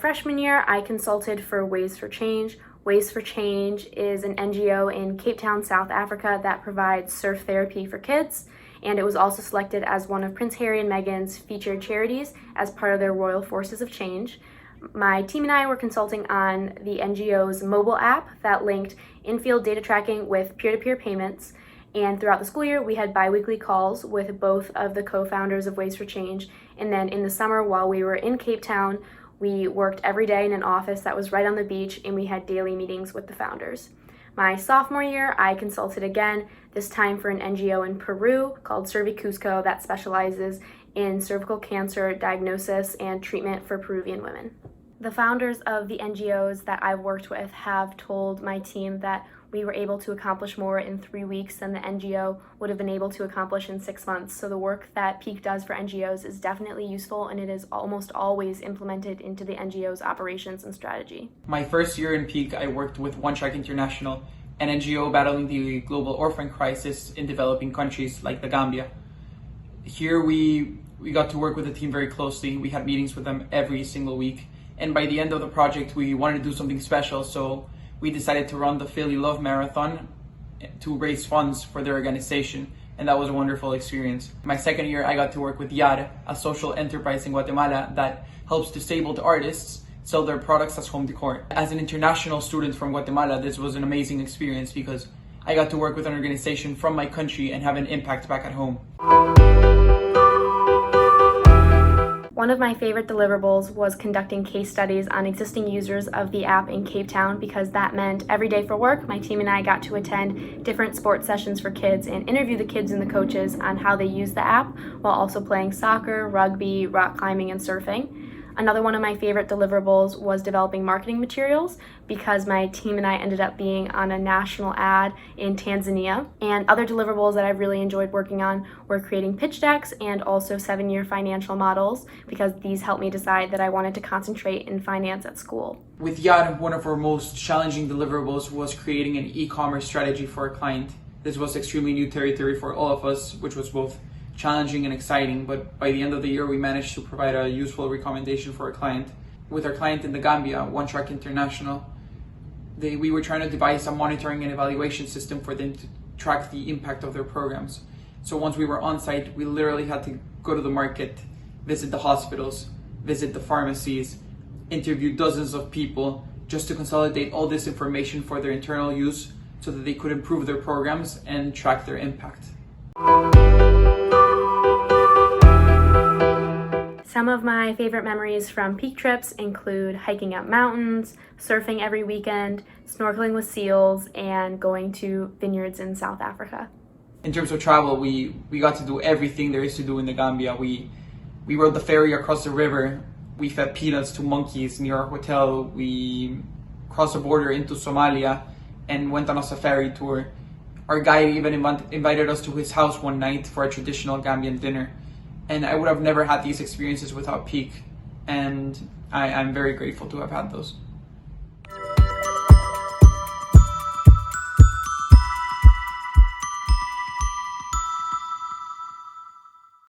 freshman year, I consulted for Ways for Change. Ways for Change is an NGO in Cape Town, South Africa that provides surf therapy for kids, and it was also selected as one of Prince Harry and Meghan's featured charities as part of their Royal Forces of Change. My team and I were consulting on the NGO's mobile app that linked in-field data tracking with peer-to-peer payments. And throughout the school year, we had bi-weekly calls with both of the co-founders of Ways for Change. And then in the summer, while we were in Cape Town, we worked every day in an office that was right on the beach, and we had daily meetings with the founders. My sophomore year, I consulted again, this time for an NGO in Peru called Cervicusco that specializes in cervical cancer diagnosis and treatment for Peruvian women. The founders of the NGOs that I've worked with have told my team that we were able to accomplish more in 3 weeks than the NGO would have been able to accomplish in 6 months. So the work that PIIC does for NGOs is definitely useful, and it is almost always implemented into the NGO's operations and strategy. My first year in PIIC, I worked with One Track International, an NGO battling the global orphan crisis in developing countries like the Gambia. Here we got to work with the team very closely. We had meetings with them every single week. And by the end of the project, we wanted to do something special, so we decided to run the Philly Love Marathon to raise funds for their organization, and that was a wonderful experience. My second year, I got to work with YAR, a social enterprise in Guatemala that helps disabled artists sell their products as home decor. As an international student from Guatemala, this was an amazing experience because I got to work with an organization from my country and have an impact back at home. One of my favorite deliverables was conducting case studies on existing users of the app in Cape Town, because that meant every day for work, my team and I got to attend different sports sessions for kids and interview the kids and the coaches on how they use the app while also playing soccer, rugby, rock climbing, and surfing. Another one of my favorite deliverables was developing marketing materials, because my team and I ended up being on a national ad in Tanzania. And other deliverables that I've really enjoyed working on were creating pitch decks and also 7-year financial models, because these helped me decide that I wanted to concentrate in finance at school. With YAR, one of our most challenging deliverables was creating an e-commerce strategy for a client. This was extremely new territory for all of us, which was both challenging and exciting, but by the end of the year we managed to provide a useful recommendation for a client. With our client in the Gambia, One Track International, we were trying to devise a monitoring and evaluation system for them to track the impact of their programs. So once we were on site, we literally had to go to the market, visit the hospitals, visit the pharmacies, interview dozens of people just to consolidate all this information for their internal use so that they could improve their programs and track their impact. Some of my favorite memories from PIIC trips include hiking up mountains, surfing every weekend, snorkeling with seals, and going to vineyards in South Africa. In terms of travel, we got to do everything there is to do in the Gambia. We rode the ferry across the river, we fed peanuts to monkeys near our hotel, we crossed the border into Somalia and went on a safari tour. Our guide even invited us to his house one night for a traditional Gambian dinner. And I would have never had these experiences without PIIC, and I'm very grateful to have had those.